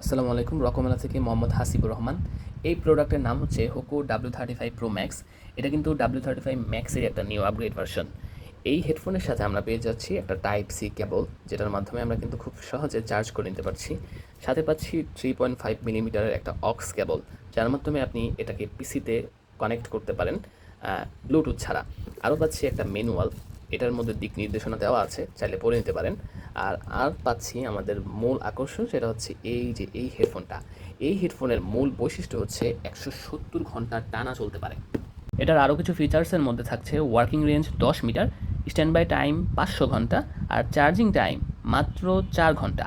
আসসালামু আলাইকুম। রকমেলা থেকে মোহাম্মদ হাসিবুর রহমান। এই প্রোডাক্টের নাম হচ্ছে হোকো W35 প্রো ম্যাক্স। এটা কিন্তু W35 ম্যাক্সের একটা নিউ আপগ্রেড ভার্সন। এই হেডফোনের সাথে আমরা পেয়ে যাচ্ছি একটা টাইপ সি কেবল, যেটার মাধ্যমে আমরা কিন্তু খুব সহজে চার্জ করে নিতে পারছি। সাথে পাচ্ছি 3.5 মিলিমিটারের একটা অক্স কেবল, যার মাধ্যমে আপনি এটাকে পিসিতে কানেক্ট করতে পারেন ব্লুটুথ ছাড়া। আরও পাচ্ছি একটা ম্যানুয়াল, এটার মধ্যে দিক নির্দেশনা দেওয়া আছে, চাইলে পড়ে নিতে পারেন। আর পাচ্ছি আমাদের মূল আকর্ষণ, সেটা হচ্ছে এই হেডফোনটা। এই হেডফোনের মূল বৈশিষ্ট্য হচ্ছে 170 ঘন্টা টানা চলতে পারে। এটার আরও কিছু ফিচার্সের মধ্যে থাকছে working range 10 metre, stand by time 500 ঘন্টা, আর চার্জিং টাইম মাত্র 4 ঘন্টা।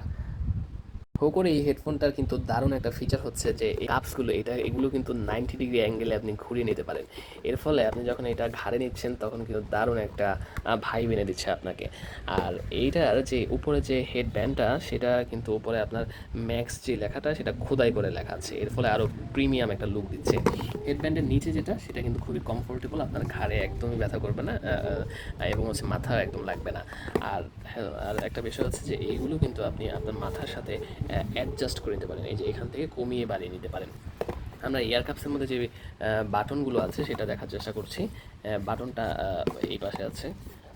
হোকোর এই হেডফোনটার কিন্তু দারুণ একটা ফিচার হচ্ছে যে এই কাপসগুলো, এগুলো কিন্তু 90 ডিগ্রি অ্যাঙ্গেলে আপনি ঘুরিয়ে নিতে পারেন। এর ফলে আপনি যখন এটা ঘাড়ে নিচ্ছেন তখন কিন্তু দারুণ একটা ভাইব এনে দিচ্ছে আপনাকে। আর এইটার যে উপরে যে হেডব্যান্ডটা, সেটা কিন্তু উপরে আপনার ম্যাক্স যে লেখাটা সেটা খোদাই করে লেখা আছে, এর ফলে আরও প্রিমিয়াম একটা লুক দিচ্ছে। হেডব্যান্ডের নিচে যেটা, সেটা কিন্তু খুবই কমফোর্টেবল, আপনার ঘাড়ে একদমই ব্যথা করবে না, এবং হচ্ছে মাথা একদম লাগবে না। আর হ্যাঁ, আর একটা বিষয় হচ্ছে যে এইগুলো কিন্তু আপনি আপনার মাথার সাথে অ্যাডজাস্ট করে নিতে পারেন, এই যে এখান থেকে কমিয়ে বাড়িয়ে নিতে পারেন। আমরা এয়ার কাপসের মধ্যে যে বাটনগুলো আছে সেটা দেখার চেষ্টা করছি। বাটনটা এই পাশে আছে।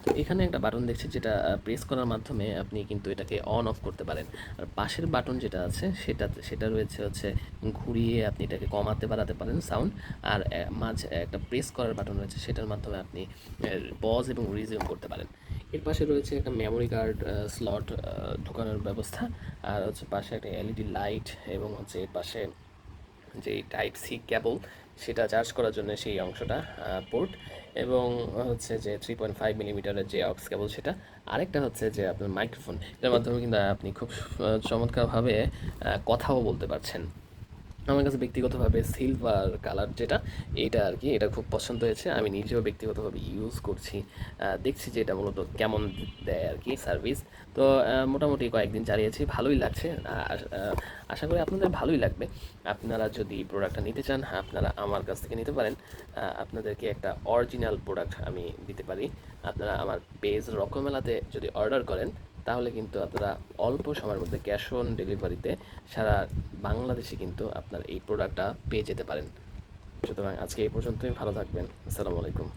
তো এখানে একটা বাটন দেখছি, যেটা প্রেস করার মাধ্যমে আপনি কিন্তু এটাকে অন অফ করতে পারেন। আর পাশের বাটন যেটা আছে সেটা রয়েছে হচ্ছে ঘুরিয়ে আপনি এটাকে কমাতে বাড়াতে পারেন সাউন্ড। আর মাঝে একটা প্রেস করার বাটন রয়েছে, সেটার মাধ্যমে আপনি পজ এবং রিজিউম করতে পারেন। এর পাশে রয়েছে একটা মেমোরি কার্ড স্লট ঢোকানোর ব্যবস্থা। আর হচ্ছে পাশে একটা এলইডি লাইট, এবং হচ্ছে এর পাশে যে টাইপ সি কেবল, সেটা চার্জ করার জন্য সেই অংশটা পোর্ট, এবং হচ্ছে যে 3.5 মিলিমিটারের যে অক্স কেবল সেটা। আরেকটা হচ্ছে যে আপনার মাইক্রোফোন, এটার মাধ্যমে কিন্তু আপনি খুব চমৎকারভাবে কথাও বলতে পারছেন। আমার কাছে ব্যক্তিগতভাবে সিলভার কালার যেটা, এইটা আর কি, এটা খুব পছন্দ হয়েছে। আমি নিজেও ব্যক্তিগতভাবে ইউজ করছি, দেখছি যে এটা মূলত কেমন দেয় আর কি সার্ভিস। তো মোটামুটি কয়েকদিন চালিয়েছি, ভালোই লাগছে। আশা করি আপনাদের ভালোই লাগবে। আপনারা যদি প্রোডাক্টটা নিতে চান, আপনারা আমার কাছ থেকে নিতে পারেন। আপনাদেরকে একটা অরিজিনাল প্রোডাক্ট আমি দিতে পারি। আপনারা আমার পেজ রকমেলাতে যদি অর্ডার করেন, তাহলে কিন্তু আপনারা অল্প সময়ের মধ্যে ক্যাশ অন ডেলিভারিতে সারা বাংলাদেশে কিন্তু আপনার এই প্রোডাক্টটা পেয়ে যেতে পারেন। সুতরাং আজকে এই পর্যন্তই, ভালো থাকবেন। আসসালামু আলাইকুম।